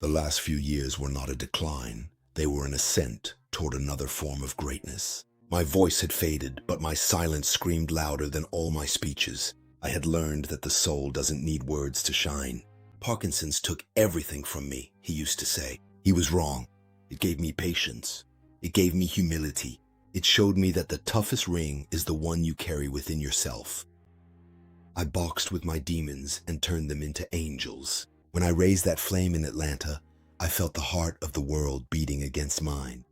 The last few years were not a decline. They were an ascent toward another form of greatness. My voice had faded, but my silence screamed louder than all my speeches. I had learned that the soul doesn't need words to shine. Parkinson's took everything from me, he used to say. He was wrong. It gave me patience. It gave me humility. It showed me that the toughest ring is the one you carry within yourself. I boxed with my demons and turned them into angels. When I raised that flame in Atlanta, I felt the heart of the world beating against mine.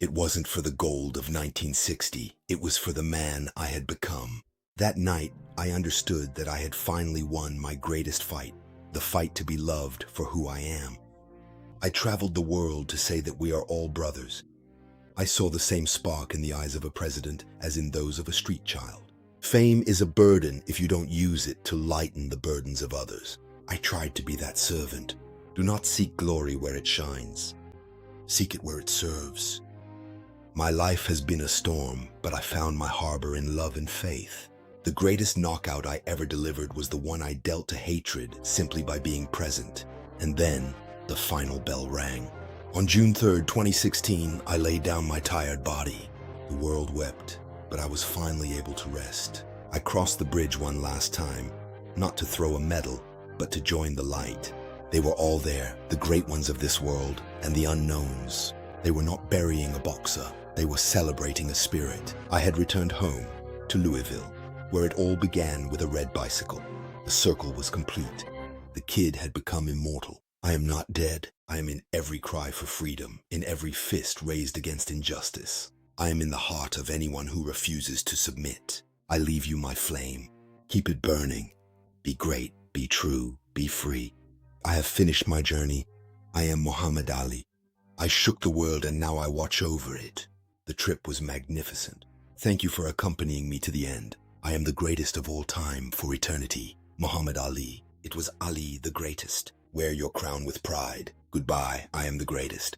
It wasn't for the gold of 1960, it was for the man I had become. That night, I understood that I had finally won my greatest fight, the fight to be loved for who I am. I traveled the world to say that we are all brothers. I saw the same spark in the eyes of a president as in those of a street child. Fame is a burden if you don't use it to lighten the burdens of others. I tried to be that servant. Do not seek glory where it shines. Seek it where it serves. My life has been a storm, but I found my harbor in love and faith. The greatest knockout I ever delivered was the one I dealt to hatred simply by being present. And then, the final bell rang. On June 3rd, 2016, I laid down my tired body. The world wept, but I was finally able to rest. I crossed the bridge one last time, not to throw a medal, but to join the light. They were all there, the great ones of this world and the unknowns. They were not burying a boxer. They were celebrating a spirit. I had returned home, to Louisville, where it all began with a red bicycle. The circle was complete. The kid had become immortal. I am not dead. I am in every cry for freedom, in every fist raised against injustice. I am in the heart of anyone who refuses to submit. I leave you my flame. Keep it burning. Be great, be true, be free. I have finished my journey. I am Muhammad Ali. I shook the world and now I watch over it. The trip was magnificent. Thank you for accompanying me to the end. I am the greatest of all time for eternity. Muhammad Ali. It was Ali the greatest. Wear your crown with pride. Goodbye, I am the greatest.